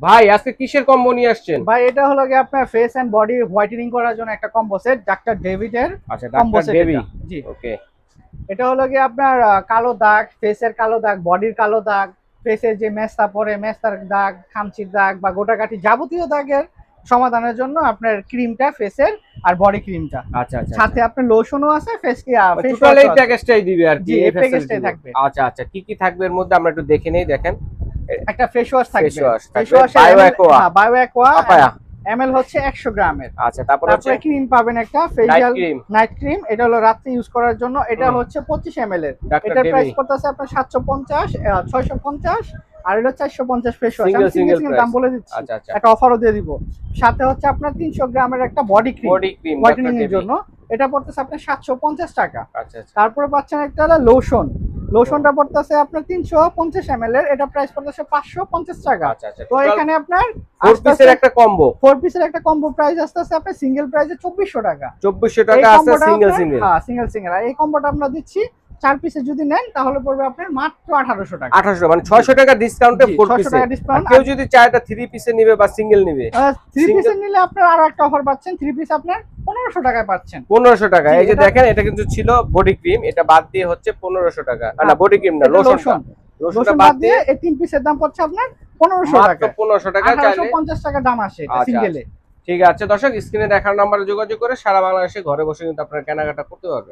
ভাই আজকে কিসের কম্বো নিয়ে আসছেন? ভাই এটা হলো কি আপনার ফেস এন্ড বডি হোয়াইটেনিং করার জন্য একটা কম্বো সেট ডাক্তার ডেভিডের। আচ্ছা, কম্বো ডাক্তার সেট ডেভি। জি, ওকে। এটা হলো কি আপনার কালো দাগ, ফেসের কালো দাগ, বডির কালো দাগ, ফেসের যে মেস্তা পড়ে মেস্তার দাগ, খামচির দাগ বা গোটাকাটি যাবতীয় দাগের সমাধানের জন্য আপনার ক্রিমটা ফেসের আর বডি ক্রিমটা। আচ্ছা আচ্ছা, সাথে আপনার লোশনও আছে, ফেস ফেস টোটাল এই প্যাকেজটাই দিবে আর কি, জি, এই এই প্যাকেজটাই facility থাকবে। আচ্ছা আচ্ছা, কি কি থাকবে এর মধ্যে আমরা একটু দেখে নেই। দেখেন একটা ফেস ওয়াশ থাকবে, ফেস ওয়াশ ফেস থাকবে, wash bio aqua, bio aqua papaya. ML হচ্ছে 100 গ্রামের। আচ্ছা, তারপর হচ্ছে তারপরে ক্রিম পাবেন একটা night facial cream, night cream, এটা হলো রাতে ইউজ করার জন্য। এটা হচ্ছে 25 ml এর। ডাক্তার এটার প্রাইস ডেভি। পড়তেছে আপনার 750, 650 আর হলো 450 ফেস ওয়াশ। Single, আমি সিঙ্গেল single দাম বলে দিচ্ছি, আচ্ছা আচ্ছা, একটা অফারও দিয়ে দিব। সাথে হচ্ছে আপনার 300 গ্রামের একটা body cream body cream whitening এর জন্য, এটা পড়তেছে আপনার 750 টাকা। আচ্ছা আচ্ছা, তারপরে পাচ্ছেন একটা হলো লোশন, লোশনটা পড়তেছে আপনার 350 ml এর, এটা প্রাইস পড়তেছে 550 টাকা। আচ্ছা আচ্ছা, তো এখানে আপনার 4 পিসের একটা কম্বো, 4 পিসের একটা কম্বো প্রাইস আসতেছে আপনার সিঙ্গেল প্রাইসে 2400 টাকা। 2400 টাকা আছে সিঙ্গেল সিঙ্গেল। হ্যাঁ, সিঙ্গেল সিঙ্গেল। আর এই কম্বোটা আমরা দিচ্ছি 4 পিসে যদি নেন তাহলে পড়বে আপনার মাত্র 1800 টাকা। 1800 মানে 600 টাকা ডিসকাউন্টে 4 600 পিসে। টাকা ডিসকাউন্ট। কেউ যদি চায় এটা 3 পিসে নিবে বা সিঙ্গেল নিবে, 3 Single- পিসে নিলে আপনার আরো একটা অফার পাচ্ছেন, 3 পিস আপনার 1500 টাকায় পাচ্ছেন। 1500 টাকা। জি, এই যে এটা- দেখেন, এটা কিন্তু ছিল বডি ক্রিম, এটা বাদ দিয়ে হচ্ছে 1500 টাকা। না হ্যাঁ, বডি ক্রিম না, এটা লোশনটা, লোশনটা লোশন বাদ বাদ দিয়ে দিয়ে এই 3 পিসের দাম পড়ছে আপনার 1500 মাত্র টাকা। 1500 টাকা চাইলে। 1850 টাকা দাম আসে এটা আচ্ছা, সিঙ্গেলে। ঠিক আছে দর্শক, স্ক্রিনে দেখার নাম্বারে যোগাযোগ করে সারা বাংলাদেশে ঘরে বসে কিন্তু আপনারা কেনাকাটা করতে পারবেন।